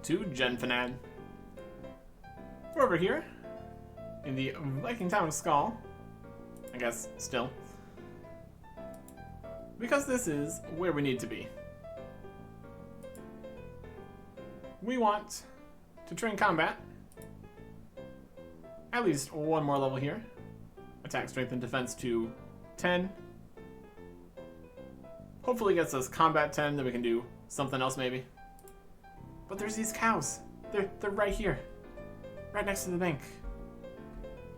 to Genfanad. We're over here in the Viking town of Skull. I guess, still. Because this is where we need to be. We want to train combat. At least one more level here. Attack, strength, and defense to 10. Hopefully gets us combat 10, then we can do something else maybe. But there's these cows. They're right here. Right next to the bank.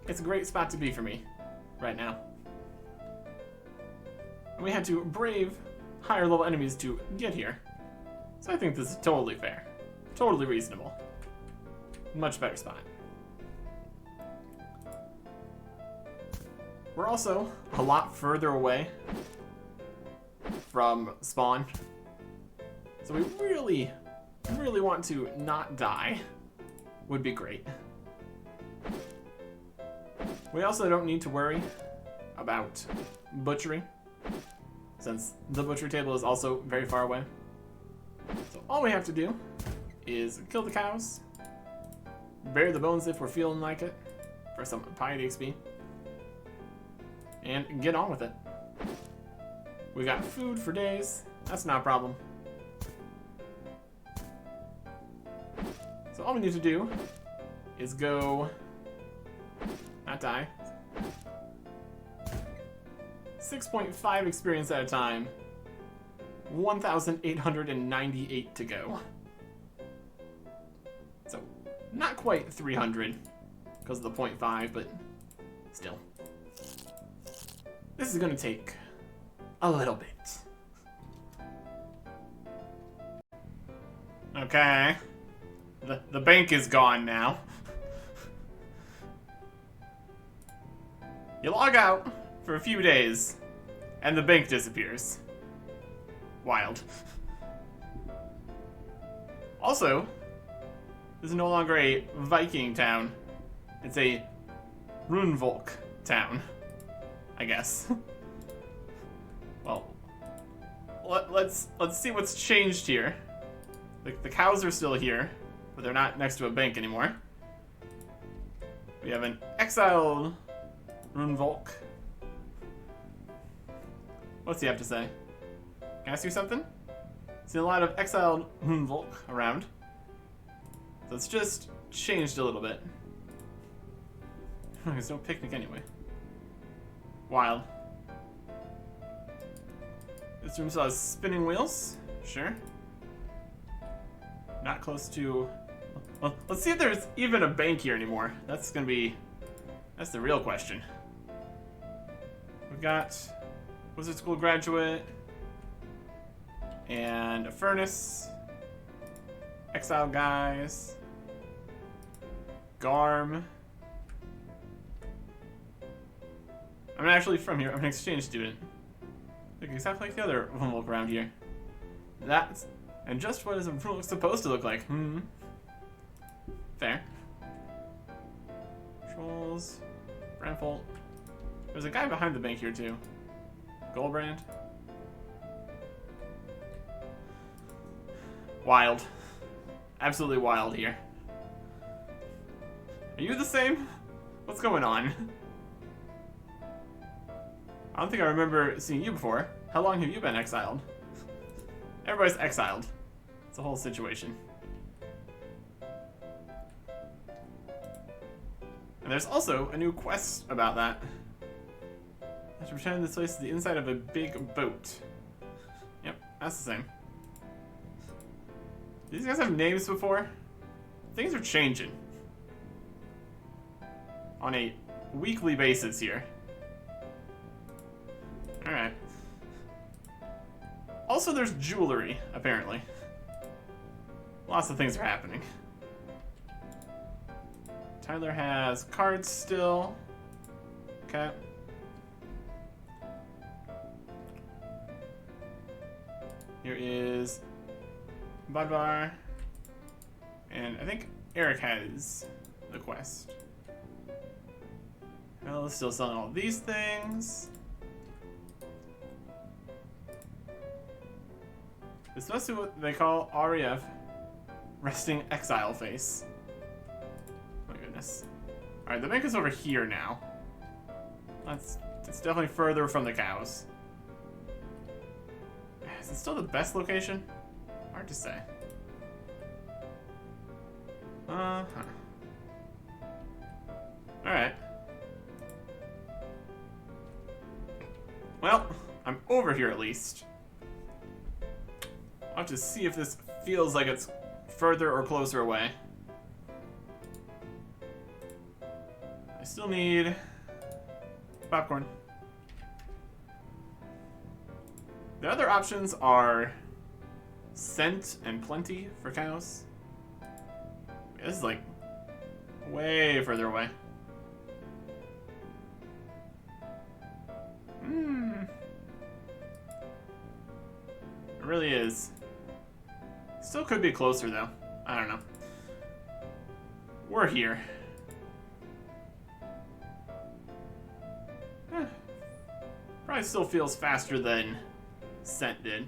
It's a great spot to be for me right now. And we had to brave higher level enemies to get here. So I think this is totally fair. Totally reasonable. Much better spot. We're also a lot further away from spawn. So we really want to not die. Would be great. We also don't need to worry about butchery, since the butcher table is also very far away. So all we have to do is kill the cows, bury the bones if we're feeling like it, for some piety XP, and get on with it. We got food for days, that's not a problem. So all we need to do is go, not die, 6.5 experience at a time, 1,898 to go. So, not quite 300 because of the 0.5, but still. This is going to take a little bit. Okay. The bank is gone now. You log out for a few days, and the bank disappears. Wild. Also, this is no longer a Viking town. It's a Runvolk town, I guess. Well, let's see what's changed here. The cows are still here, but they're not next to a bank anymore. We have an Exile Runvolk. What's he have to say? Can I ask you something? See a lot of exiled Runvolk around. So it's just changed a little bit. There's no picnic anyway. Wild. This room still has spinning wheels. Sure. Not close to... Well, let's see if there's even a bank here anymore. That's gonna be... That's the real question. We've got Wizard School graduate and a furnace, Exile guys, Garm. I'm not actually from here. I'm an exchange student. Look exactly like the other Runvolk around here. That's and just what is a Runvolk supposed to look like? Fair. Trolls, Runvolk. There's a guy behind the bank here too. Goldbrand. Wild. Absolutely wild here. Are you the same? What's going on? I don't think I remember seeing you before. How long have you been exiled? Everybody's exiled. It's a whole situation. And there's also a new quest about that. I have to pretend this place is the inside of a big boat. Yep, that's the same. Do these guys have names before? Things are changing. On a weekly basis here. Alright. Also, there's jewelry, apparently. Lots of things are happening. Tyler has cards still. Okay. Here is Budvar. And I think Eric has the quest. Well, still selling all these things. This must be what they call REF. resting exile face. My goodness. Alright, the bank is over here now. It's definitely further from the cows. Is it still the best location? Hard to say. Uh-huh. Alright. Well, I'm over here at least. I'll have to see if this feels like it's further or closer away. I still need popcorn. The other options are scent and plenty for cows. This is like way further away. It really is. Still could be closer though. I don't know. We're here. Probably still feels faster than scent did.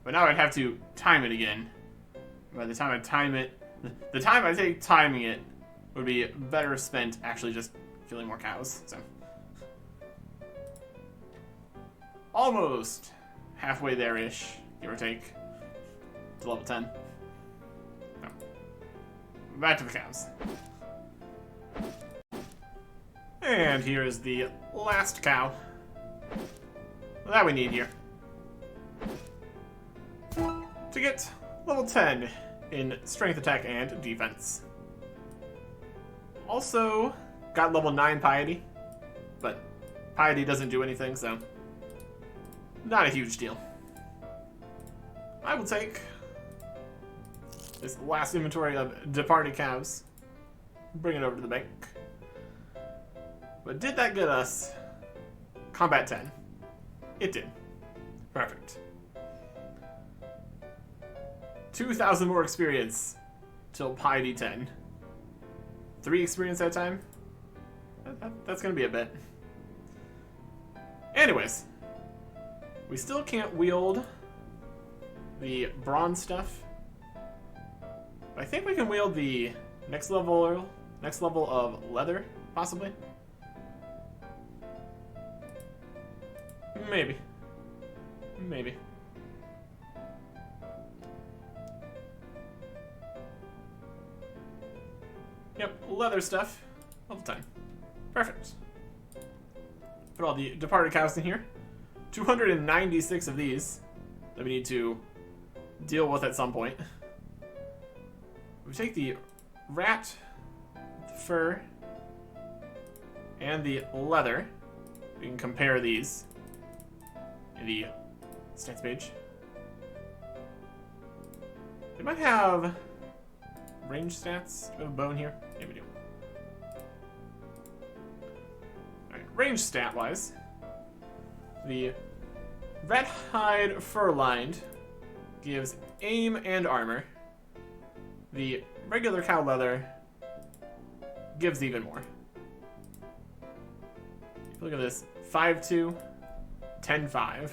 But now I'd have to time it again. By the time I time it, the time I take timing it would be better spent actually just killing more cows. So almost halfway there-ish, give or take, to level 10. No. Back to the cows. And here is the last cow that we need here to get level 10 in strength, attack, and defense. Also got level 9 piety, but piety doesn't do anything, so not a huge deal. I will take this last inventory of departed cows, bring it over to the bank. But did that get us combat 10? It did. Perfect. 2,000 more experience till piety 10. 3 experience at a time? That's gonna be a bit. Anyways, we still can't wield the bronze stuff. But I think we can wield the next level of leather, possibly. Maybe. Maybe. Yep, leather stuff. Level 10. Perfect. Put all the departed cows in here. 296 of these that we need to deal with at some point. We take the rat, the fur, and the leather. We can compare these in the stats page. They might have range stats. Do we have a bone here? Yeah, we do. Alright, range stat wise, the red hide fur lined gives aim and armor. The regular cow leather gives even more. Look at this. 5-2, 10-5,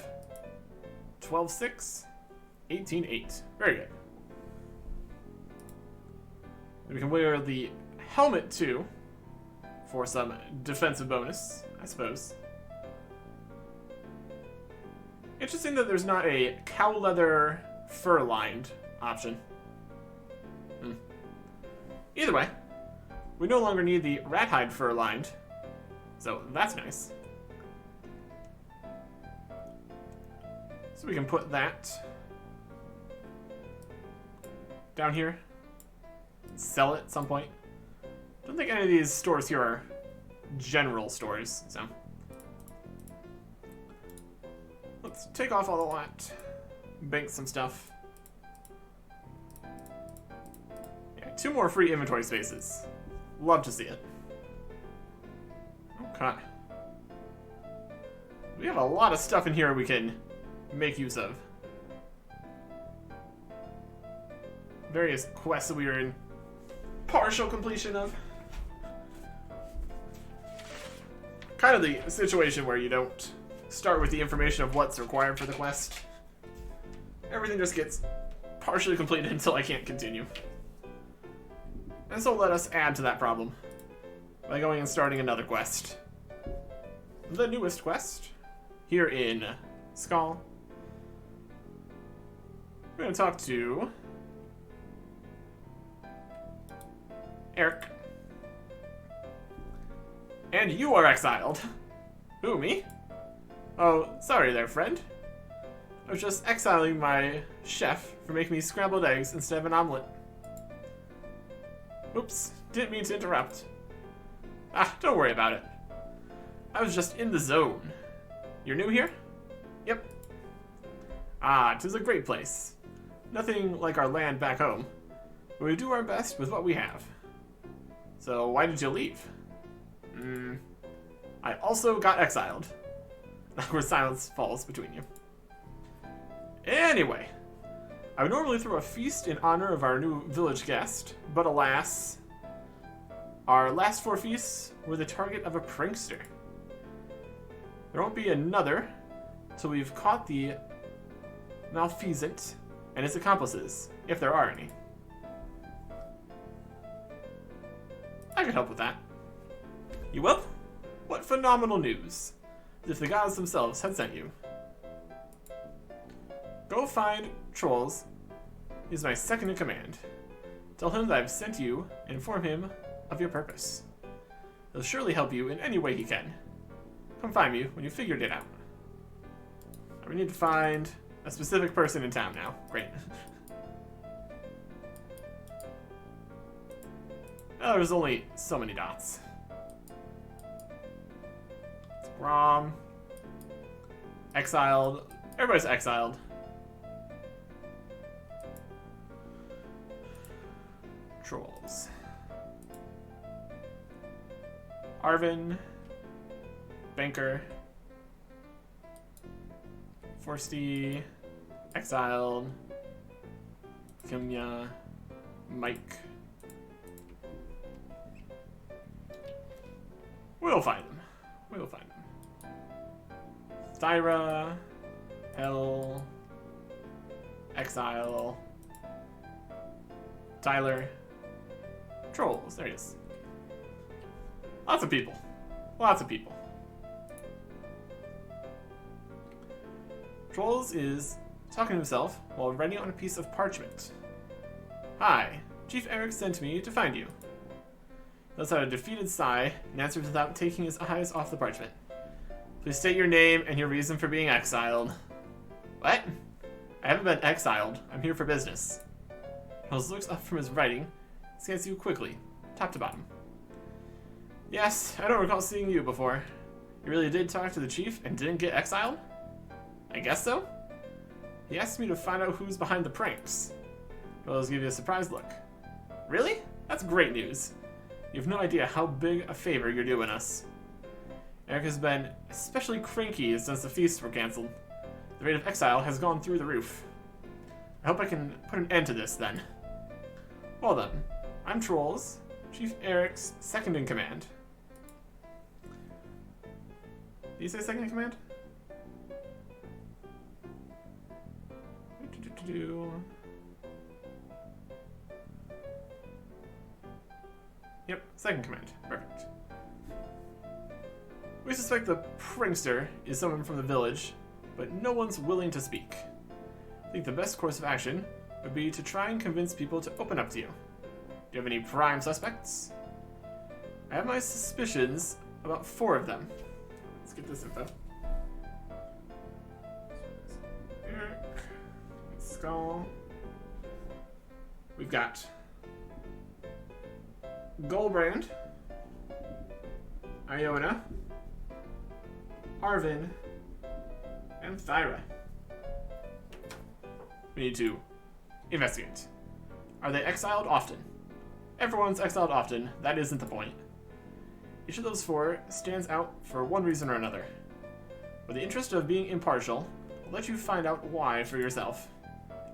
12-6, 18-8. Very good. We can wear the helmet too for some defensive bonus, I suppose. Interesting that there's not a cow leather fur lined option. Either way, we no longer need the rat hide fur lined, so that's nice. So we can put that down here, sell it at some point. Don't think any of these stores here are general stores, so let's take off all the lot, bank some stuff. Yeah, 2 more free inventory spaces. Love to see it. Okay. We have a lot of stuff in here we can make use of. Various quests that we are in partial completion of. Kind of the situation where you don't start with the information of what's required for the quest. Everything just gets partially completed until I can't continue. And so let us add to that problem by going and starting another quest. The newest quest, here in Skull. We're going to talk to Eric. And you are exiled. Who, me? Oh, sorry there, friend. I was just exiling my chef for making me scrambled eggs instead of an omelet. Oops, didn't mean to interrupt. Ah, don't worry about it. I was just in the zone. You're new here? Yep. Ah, 'tis a great place. Nothing like our land back home, but we do our best with what we have. So why did you leave? I also got exiled. Where silence falls between you. Anyway, I would normally throw a feast in honor of our new village guest, but alas, our last 4 feasts were the target of a prankster. There won't be another till we've caught the malfeasant and his accomplices, if there are any. I could help with that. You will? What phenomenal news! As if the gods themselves had sent you. Go find Trolls. He's my second in command. Tell him that I've sent you and inform him of your purpose. He'll surely help you in any way he can. Come find me when you figured it out. We need to find a specific person in town now. Great. Oh, there's only so many dots. It's Grom. Exiled. Everybody's exiled. Trolls. Arvin. Banker. Forsty. Exiled. Kimya. Mike. We'll find them. We'll find them. Thyra. Hell. Exile. Tyler. Trolls. There he is. Lots of people. Lots of people. Trolls is talking to himself while writing on a piece of parchment. Hi. Chief Eric sent me to find you. He lets out a defeated sigh and answers without taking his eyes off the parchment. Please state your name and your reason for being exiled. What? I haven't been exiled. I'm here for business. Trolls looks up from his writing, scans you quickly, top to bottom. Yes, I don't recall seeing you before. You really did talk to the chief and didn't get exiled? I guess so. He asked me to find out who's behind the pranks. Trolls give you a surprised look. Really? That's great news. You have no idea how big a favor you're doing us. Eric has been especially cranky since the feasts were cancelled. The rate of exile has gone through the roof. I hope I can put an end to this then. Well then, I'm Trolls, Chief Eric's second in command. Did you say second in command? Yep, second command. Perfect. We suspect the prankster is someone from the village, but no one's willing to speak. I think the best course of action would be to try and convince people to open up to you. Do you have any prime suspects? I have my suspicions about 4 of them. Let's get this info. Eric. Skull. We've got Goldbrand, Iona, Arvin, and Thyra. We need to investigate. Are they exiled often? Everyone's exiled often. That isn't the point. Each of those 4 stands out for one reason or another. With the interest of being impartial, I'll let you find out why for yourself.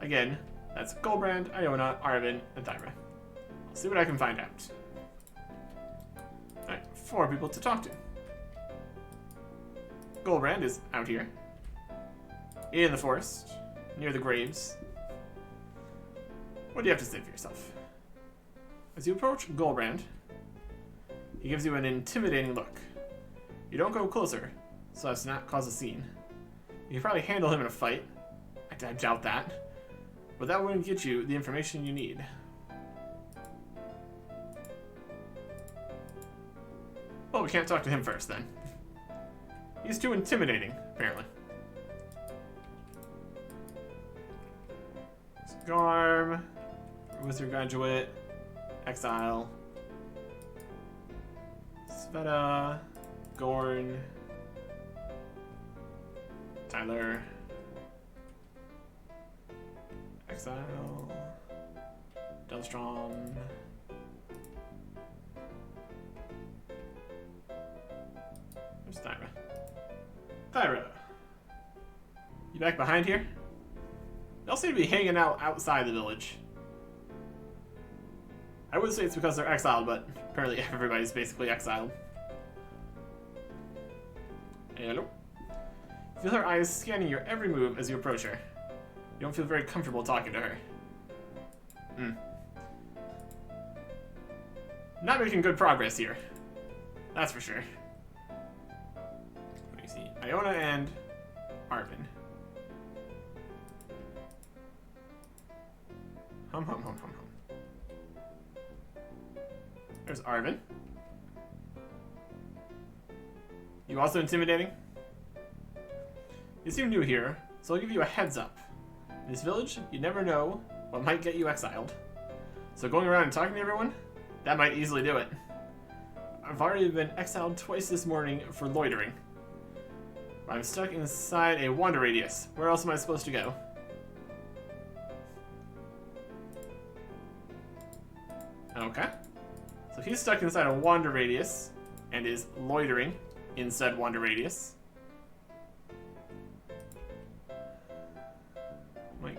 Again, that's Goldbrand, Iona, Arvin, and Thyra. I'll see what I can find out. Alright, 4 people to talk to. Goldbrand is out here. In the forest, near the graves. What do you have to say for yourself? As you approach Goldbrand, he gives you an intimidating look. You don't go closer, so as to not cause a scene. You can probably handle him in a fight. I doubt that. But that wouldn't get you the information you need. Well, we can't talk to him first, then. He's too intimidating, apparently. Garm, Wizard Graduate, Exile, Sveta, Gorn, Tyler, Exile, Delstrom, where's Thyra? Thyra, you back behind here? They all seem to be hanging out outside the village. I would say it's because they're exiled, but apparently everybody's basically exiled. Hello? Feel her eyes scanning your every move as you approach her. You don't feel very comfortable talking to her. Not making good progress here. That's for sure. Let me see. Iona and Arvin. Hum. There's Arvin. You also intimidating? You seem new here, so I'll give you a heads up. In this village, you never know what might get you exiled. So going around and talking to everyone, that might easily do it. I've already been exiled twice this morning for loitering. I'm stuck inside a wander radius. Where else am I supposed to go? Okay. So he's stuck inside a wander radius and is loitering in said wander radius. Like,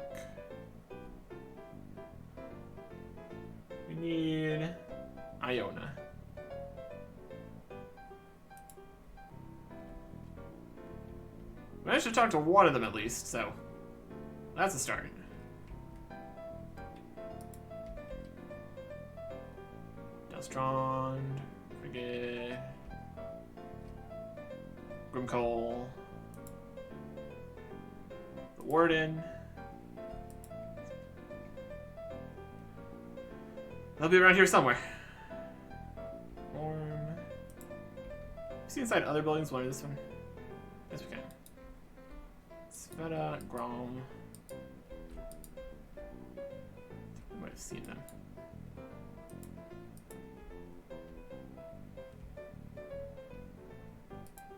we need Iona. Managed to talk to one of them at least, so that's a start. Delstrond, Frigate, Grimcoal, the Warden. They'll be around here somewhere. Orm. See inside other buildings. What is this one? Yes, we can. Sveta, Grom. We might have seen them.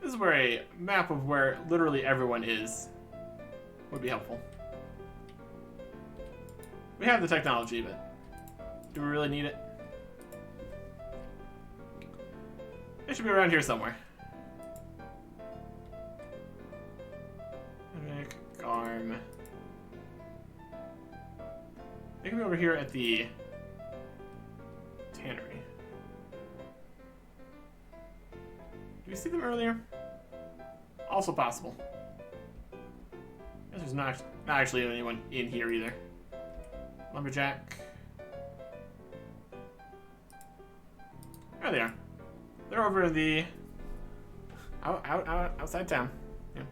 This is where a map of where literally everyone is would be helpful. We have the technology, but do we really need it? It should be around here somewhere. Garm. They can be over here at the tannery. Did we see them earlier? Also possible. Guess there's not actually anyone in here either. Lumberjack. There they are. They're over in the outside town. Yeah.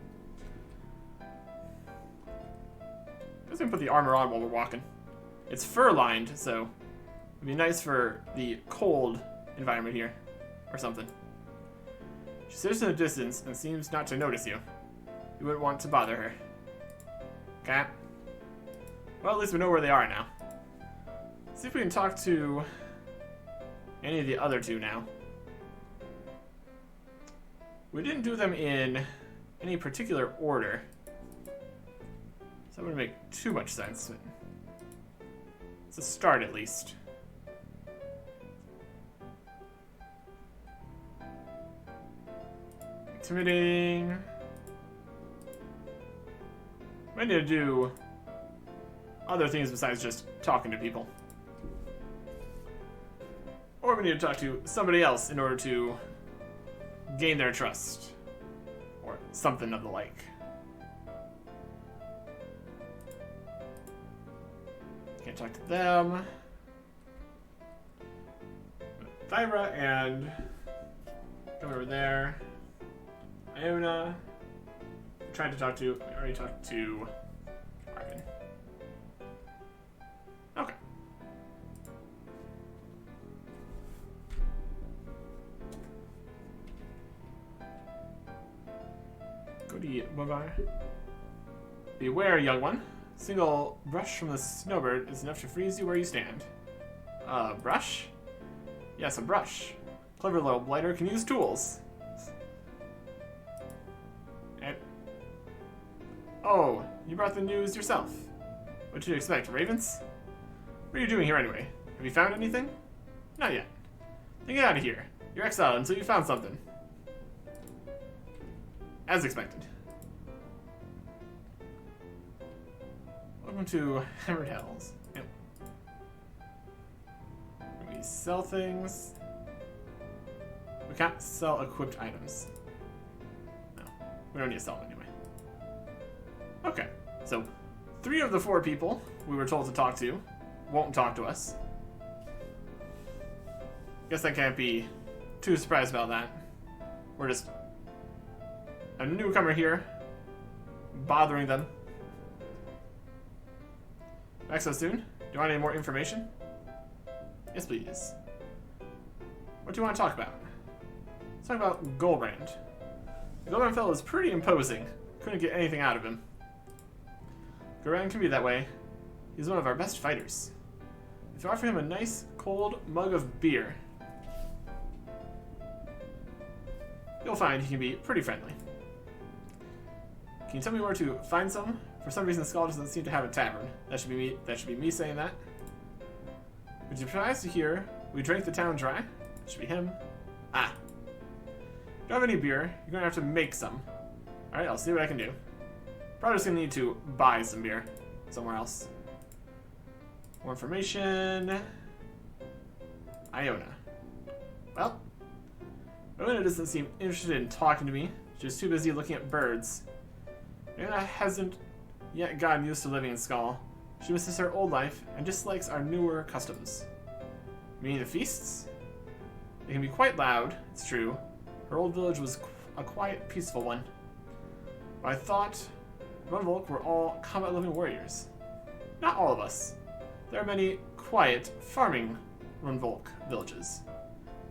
Just gonna put the armor on while we're walking. It's fur lined, so it'd be nice for the cold environment here, or something. She sits in the distance and seems not to notice you. You wouldn't want to bother her. Okay. Well, at least we know where they are now. Let's see if we can talk to any of the other two now. We didn't do them in any particular order, so that wouldn't make too much sense. But it's a start, at least. Intimidating. We need to do other things besides just talking to people. Or we need to talk to somebody else in order to gain their trust. Or something of the like. Can't talk to them. Thyra and come over there. Iona. Tried to talk to. We already talked to Arvin. Okay. Go to Bye-bye. Beware, young one. Single brush from the snowbird is enough to freeze you where you stand. Brush? Yes, a brush. Clever little blighter can use tools. And... Oh, you brought the news yourself. What did you expect, ravens? What are you doing here anyway? Have you found anything? Not yet. Then get out of here. You're exiled until you found something. As expected. Welcome to Hammered Hells. Yep. We sell things. We can't sell equipped items. No, we don't need to sell them anyway. Okay, so 3 of the 4 people we were told to talk to won't talk to us. Guess I can't be too surprised about that. We're just a newcomer here, bothering them. Back so soon? Do you want any more information? Yes, please. What do you want to talk about? Let's talk about Golbrand. The Golbrand fellow is pretty imposing. Couldn't get anything out of him. Golbrand can be that way. He's one of our best fighters. If you offer him a nice, cold mug of beer, you'll find he can be pretty friendly. Can you tell me where to find some? For some reason, Skull doesn't seem to have a tavern. That should be me. That should be me saying that. Would you be surprised to hear we drank the town dry? That should be him. Ah. If you don't have any beer, you're gonna have to make some. All right, I'll see what I can do. Probably just gonna need to buy some beer somewhere else. More information. Iona. Well, Iona doesn't seem interested in talking to me. She's too busy looking at birds. Iona hasn't yet gotten used to living in Skull. She misses her old life and dislikes our newer customs. Meaning the feasts? They can be quite loud, it's true. Her old village was a quiet, peaceful one. But I thought Runvolk were all combat-loving warriors. Not all of us. There are many quiet, farming Runvolk villages.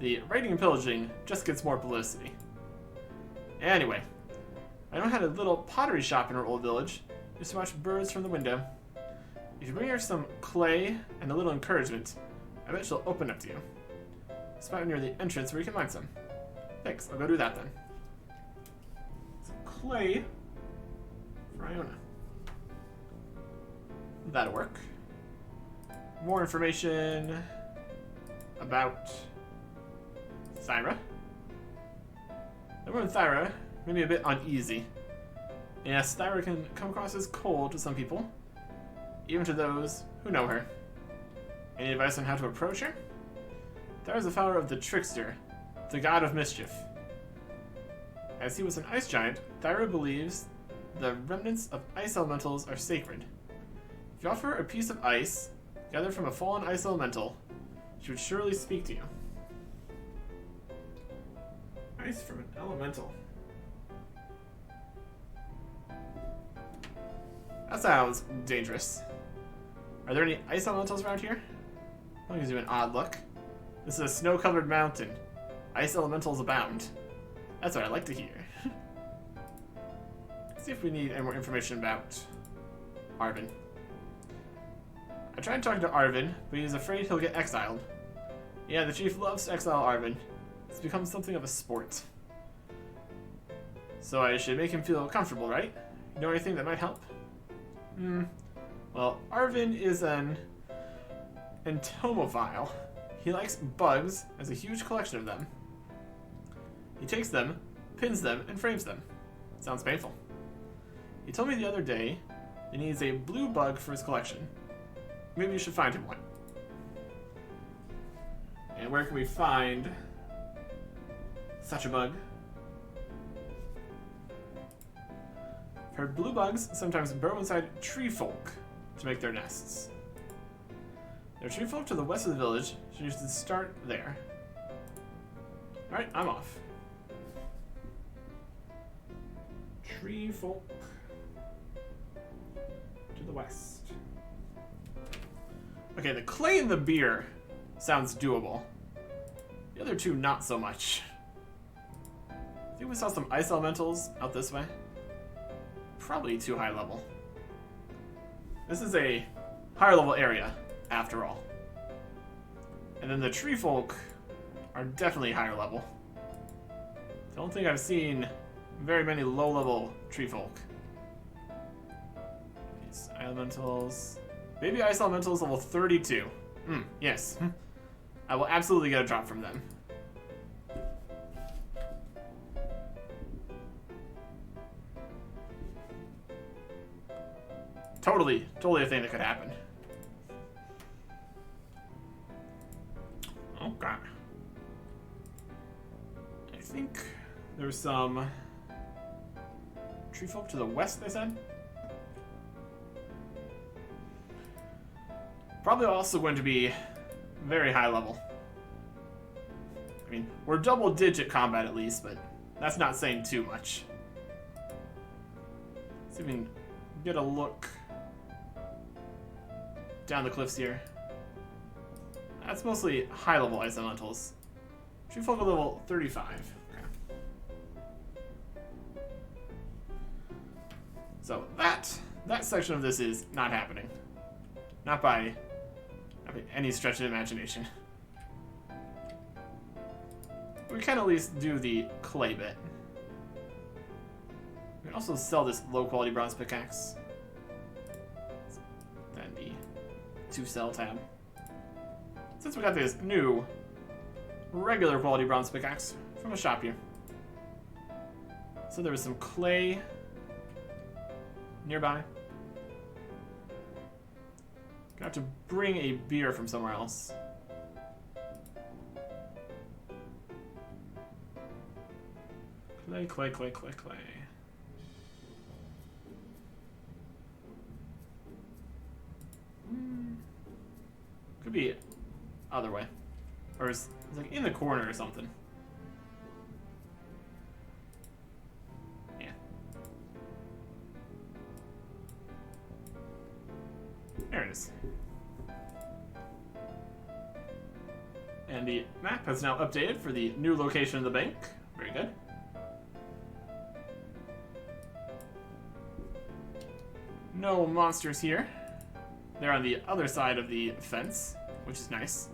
The raiding and pillaging just gets more publicity. Anyway, Iona had a little pottery shop in her old village. Used to watch birds from the window. If you bring her some clay and a little encouragement, I bet she'll open up to you. Spot near the entrance where you can find some. Thanks, I'll go do that then. Some clay for Iona. That'll work. More information about Thyra. Everyone in Thyra may be a bit uneasy. Yes, Thyra can come across as cold to some people, even to those who know her. Any advice on how to approach her? Thyra's the follower of the Trickster, the god of mischief. As he was an ice giant, Thyra believes the remnants of ice elementals are sacred. If you offer a piece of ice gathered from a fallen ice elemental, she would surely speak to you. Ice from an elemental. That sounds dangerous. Are there any ice elementals around here? That gives you an odd look. This is a snow-covered mountain. Ice elementals abound. That's what I like to hear. Let's see if we need any more information about Arvin. I tried talking to Arvin, but he's afraid he'll get exiled. Yeah, the chief loves to exile Arvin. It's become something of a sport. So I should make him feel comfortable, right? You know anything that might help? Well, Arvin is an entomophile. He likes bugs, has a huge collection of them. He takes them, pins them, and frames them. Sounds painful. He told me the other day that he needs a blue bug for his collection. Maybe you should find him one. And where can we find such a bug? I've heard blue bugs sometimes burrow inside tree folk to make their nests. There are tree folk to the west of the village, so you should start there. Alright, I'm off. Tree folk to the west. Okay, the clay and the beer sounds doable. The other two, not so much. I think we saw some ice elementals out this way. Probably too high level. This is a higher level area, after all. And then the tree folk are definitely higher level. Don't think I've seen very many low level tree folk. These elementals. Maybe ice elementals level 32. Yes. I will absolutely get a drop from them. Totally a thing that could happen. Okay. I think there's some tree folk to the west, they said? Probably also going to be very high level. I mean, we're double digit combat at least, but that's not saying too much. Let's see if we can get a look down the cliffs here. That's mostly high level ice elementals. Tree folk are level 35. Okay. So that section of this is not happening. Not by any stretch of imagination. We can at least do the clay bit. We can also sell this low quality bronze pickaxe. Then the 2-sell tab. Since we got this new regular quality bronze pickaxe from a shop here. So there was some clay nearby. Gonna have to bring a beer from somewhere else. Clay, clay, clay, clay, clay. Could be other way. Or it's like in the corner or something. Yeah. There it is. And the map has now updated for the new location of the bank. Very good. No monsters here. They're on the other side of the fence, which is nice.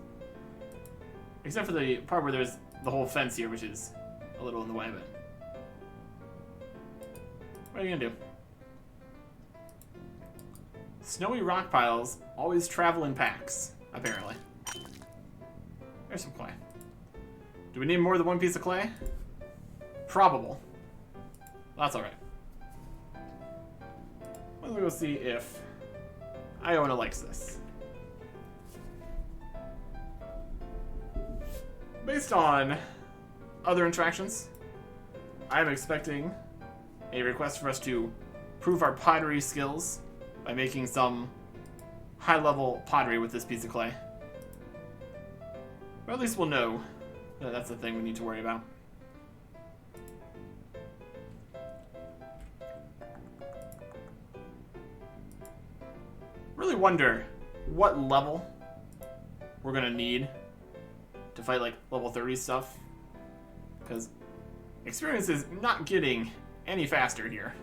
Except for the part where there's the whole fence here, which is a little in the way of it. What are you gonna do? Snowy rock piles always travel in packs, apparently. There's some clay. Do we need more than one piece of clay? Probable. Well, that's alright. Let's go see if Iona likes this. Based on other interactions, I'm expecting a request for us to prove our pottery skills by making some high-level pottery with this piece of clay. Or at least we'll know that that's the thing we need to worry about. Really wonder what level we're gonna need to fight like level 30 stuff, because experience is not getting any faster here.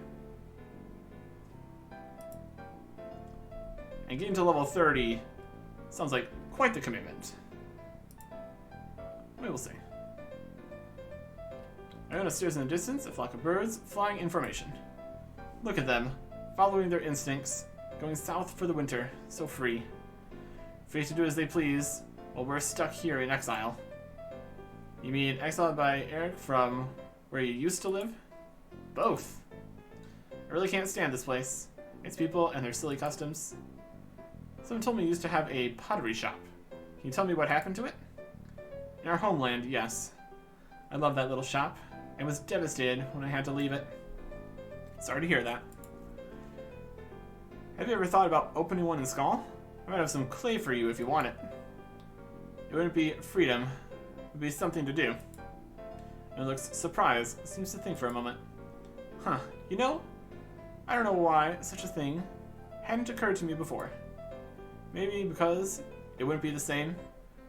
And getting to level 30 sounds like quite the commitment. We will see. Iona stares in the distance, a flock of birds flying in formation. Look at them, following their instincts, going south for the winter, so free. Free to do as they please, while we're stuck here in exile. You mean exiled by Eric from where you used to live? Both. I really can't stand this place. Its people and their silly customs. Someone told me you used to have a pottery shop. Can you tell me what happened to it? In our homeland, yes. I love that little shop. I was devastated when I had to leave it. Sorry to hear that. Have you ever thought about opening one in Skull? I might have some clay for you if you want it. It wouldn't be freedom. It would be something to do. and looks surprised, seems to think for a moment. Huh, you know, I don't know why such a thing hadn't occurred to me before. Maybe because it wouldn't be the same,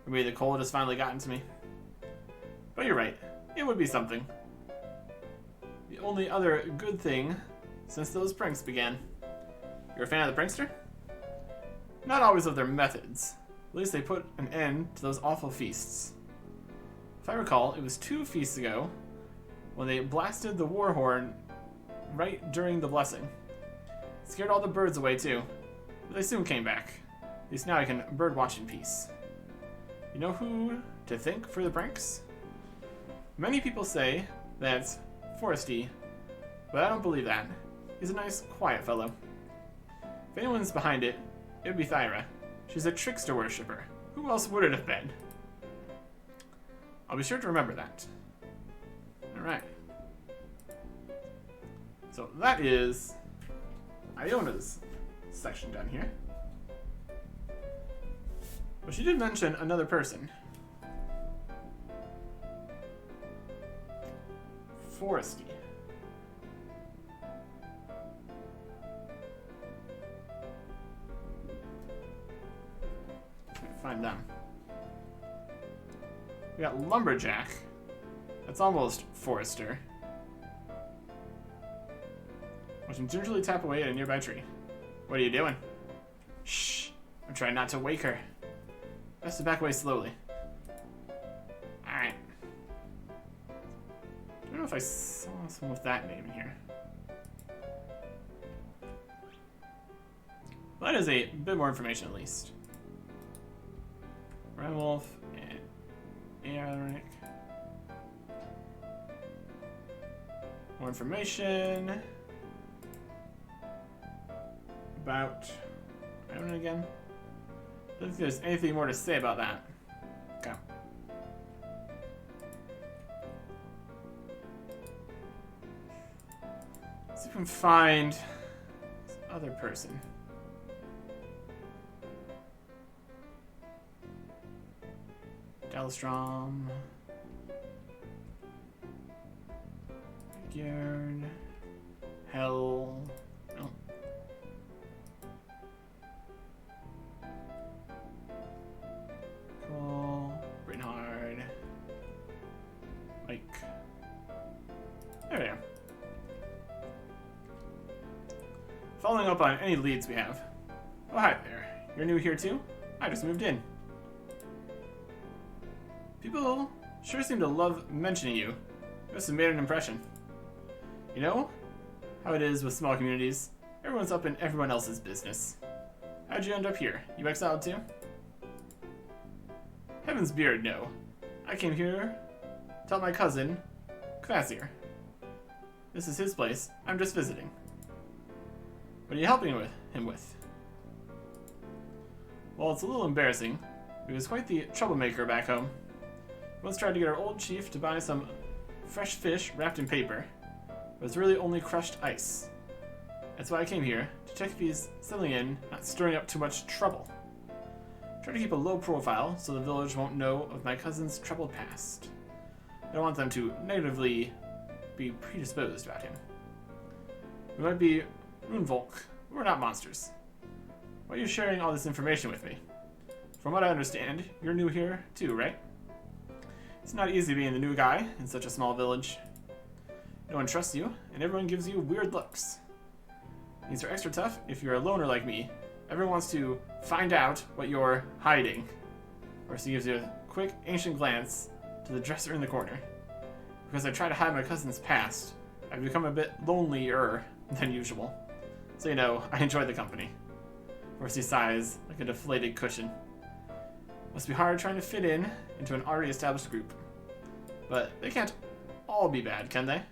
or maybe the cold has finally gotten to me. But you're right, it would be something. The only other good thing since those pranks began. You're a fan of the prankster? Not always of their methods. At least they put an end to those awful feasts. If I recall, it was 2 feasts ago when they blasted the war horn right during the blessing. It scared all the birds away too, but they soon came back. At least now I can birdwatch in peace. You know who to thank for the pranks? Many people say that's Foresty, but I don't believe that. He's a nice, quiet fellow. If anyone's behind it, it would be Thyra. She's a trickster worshipper. Who else would it have been? I'll be sure to remember that. Alright. So that is Iona's section done here. But she did mention another person. Foresty. Find them. We got Lumberjack. That's almost Forester. Watch him gingerly tap away at a nearby tree. What are you doing? Shh. I'm trying not to wake her. Best to back away slowly. Alright. I don't know if I saw someone with that name in here. Well, that is a bit more information at least. Runvolk and Eric. More information about Iona again. I don't think there's anything more to say about that. Okay. Let's see if we can find this other person. Dalstrom. Gerd. Hell. Oh. Cool. Brinhard. Mike. There we are. Following up on any leads we have. Oh, hi there. You're new here too? I just moved in. People sure seem to love mentioning you. You must have made an impression. You know how it is with small communities? Everyone's up in everyone else's business. How'd you end up here? You exiled too? Heaven's beard, no. I came here to help my cousin, Kvasir. This is his place. I'm just visiting. What are you helping him with? Well, it's a little embarrassing. He was quite the troublemaker back home. Once tried to get our old chief to buy some fresh fish wrapped in paper, but it's really only crushed ice. That's why I came here, to check if he's settling in, not stirring up too much trouble. Try to keep a low profile so the village won't know of my cousin's troubled past. I don't want them to negatively be predisposed about him. We might be Runvolk, but we're not monsters. Why are you sharing all this information with me? From what I understand, you're new here too, right? It's not easy being the new guy in such a small village. No one trusts you, and everyone gives you weird looks. These are extra tough if you're a loner like me. Everyone wants to find out what you're hiding. Or she gives you a quick, ancient glance to the dresser in the corner. Because I try to hide my cousin's past, I've become a bit lonelier than usual. So you know, I enjoy the company. Or she sighs like a deflated cushion. Must be hard trying to fit in into an already established group. But they can't all be bad, can they?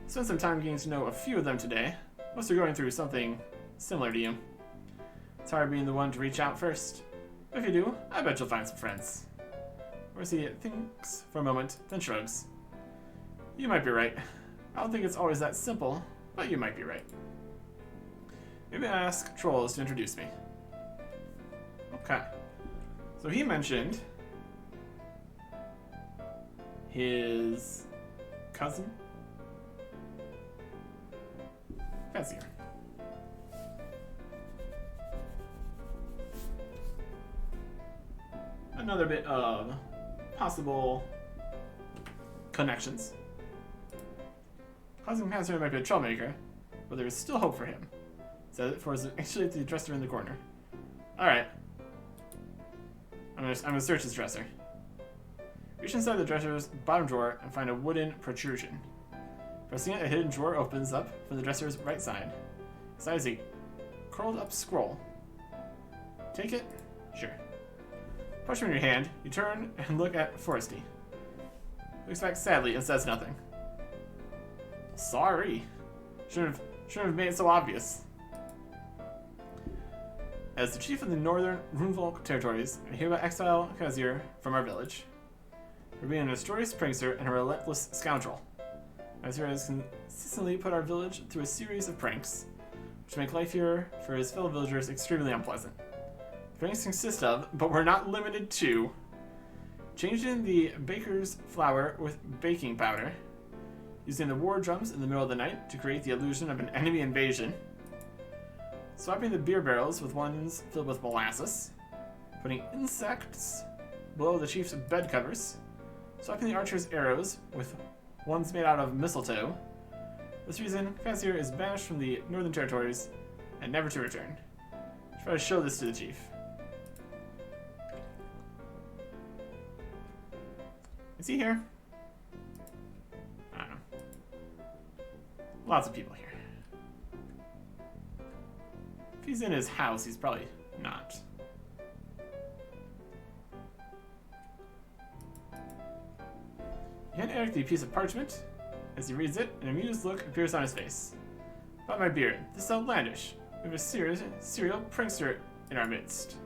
Spent some time getting to know a few of them today. Most are going through something similar to you. It's hard being the one to reach out first. But if you do, I bet you'll find some friends. Orsi thinks for a moment, then shrugs. You might be right. I don't think it's always that simple, but you might be right. Maybe I ask Trolls to introduce me. Okay. So he mentioned his cousin? Fancier. Another bit of possible connections. Cousin Fancier might be a troublemaker, but there is still hope for him. Said it for his actually the dresser in the corner. Alright. I'm gonna search his dresser. Reach inside the dresser's bottom drawer and find a wooden protrusion. Pressing it, a hidden drawer opens up from the dresser's right side. Inside is a curled up scroll. Take it? Sure. Push it in your hand, you turn and look at Foresty. Looks back sadly and says nothing. Sorry. Shouldn't have made it so obvious. As the chief of the northern Runvolk territories, I hereby exile Kazir from our village. For being a notorious prankster and a relentless scoundrel. Kazir has consistently put our village through a series of pranks, which make life here for his fellow villagers extremely unpleasant. The pranks consist of, but we're not limited to, changing the baker's flour with baking powder, using the war drums in the middle of the night to create the illusion of an enemy invasion, swapping the beer barrels with ones filled with molasses, putting insects below the chief's bed covers, swapping the archer's arrows with ones made out of mistletoe. For this reason, Fancier is banished from the northern territories and never to return. Try to show this to the chief. Is he here? I don't know. Lots of people here. If he's in his house, he's probably not. You hand Eric the piece of parchment. As he reads it, an amused look appears on his face. About my beard, this is outlandish. We have a serial prankster in our midst.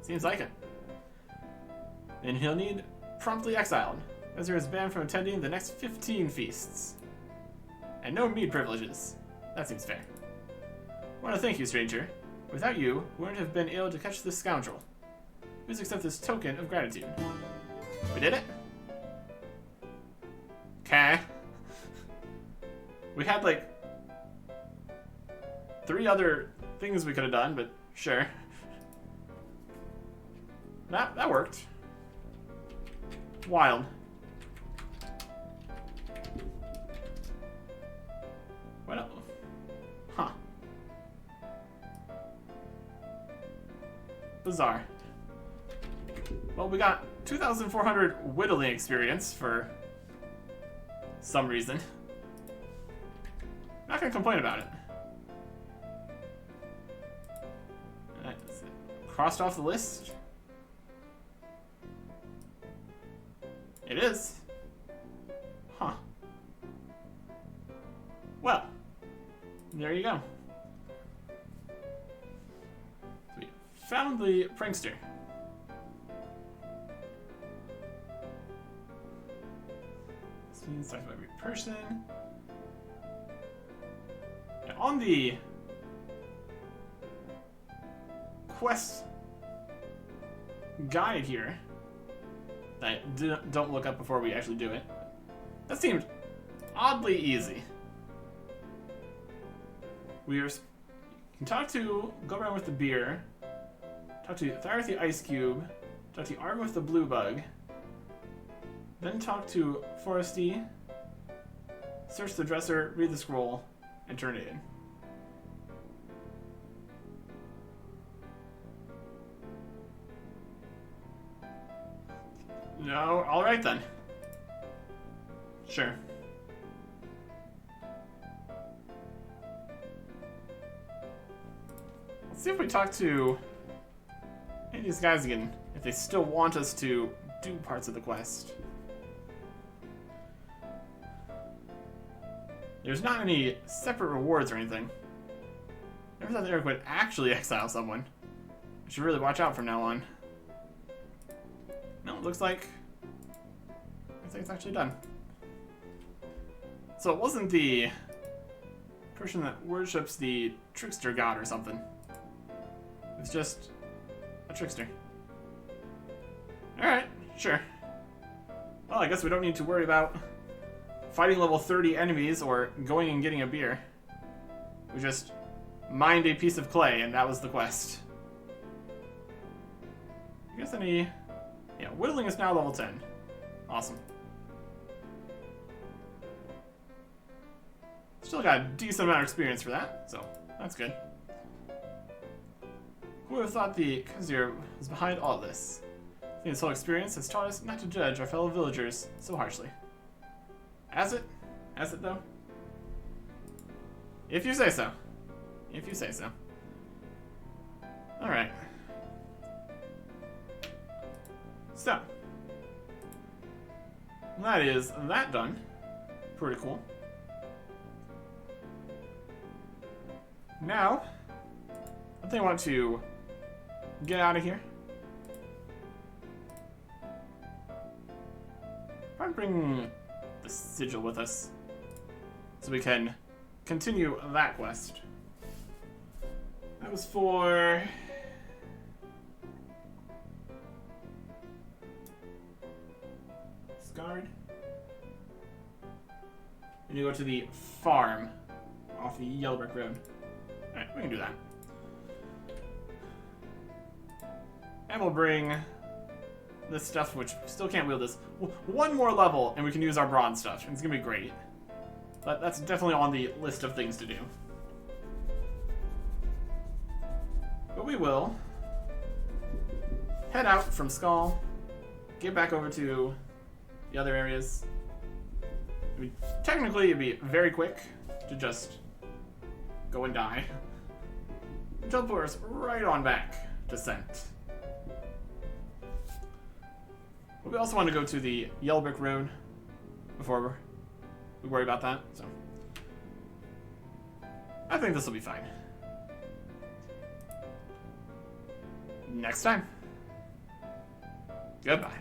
Seems like it. Then he'll need promptly exiled, as he is banned from attending the next 15 feasts. And no mead privileges. That seems fair. I want to thank you, stranger. Without you, we wouldn't have been able to catch this scoundrel. Please accept this token of gratitude. We did it? Okay. We had like 3 other things we could have done, but sure. That worked. Wild. What else? Huh. Bizarre. Well, we got 2,400 whittling experience for some reason. Not gonna complain about it. Crossed off the list. It is. Huh. Well, there you go. So we found the prankster. Scenes talked about every person. Now on the quest guide here, that I don't look up before we actually do it, that seemed oddly easy. We can go around with the beer, talk to Thyre with the ice cube, talk to Arg with the blue bug, then talk to Foresty, search the dresser, read the scroll, and turn it in. No, alright then. Sure. Let's see if we talk to any of these guys again, if they still want us to do parts of the quest. There's not any separate rewards or anything. Never thought that Eric would actually exile someone. I should really watch out from now on. No, it looks like it's actually done. So it wasn't the person that worships the trickster god or something. It's just a trickster. Alright, sure. Well, I guess we don't need to worry about fighting level 30 enemies or going and getting a beer. We just mined a piece of clay, and that was the quest. I guess any... Yeah, whittling is now level 10. Awesome. Still got a decent amount of experience for that, so that's good. Who would have thought the Khazir was behind all this? I think this whole experience has taught us not to judge our fellow villagers so harshly. Has it? Has it, though? If you say so. If you say so. Alright. So. That is that done. Pretty cool. Now, I think I want to get out of here. Probably bring the sigil with us so we can continue that quest. That was for... Scarred. We need to go to the farm off the Yellow Brick Road. Alright, we can do that. And we'll bring this stuff, which still can't wield this. One more level, and we can use our bronze stuff. And it's gonna be great. But that's definitely on the list of things to do. But we will head out from Skull, get back over to the other areas. I mean, technically, it'd be very quick to just go and die. Teleport us right on back to Scent. But we also want to go to the Yellow Brick Road before we worry about that, so I think this will be fine. Next time. Goodbye.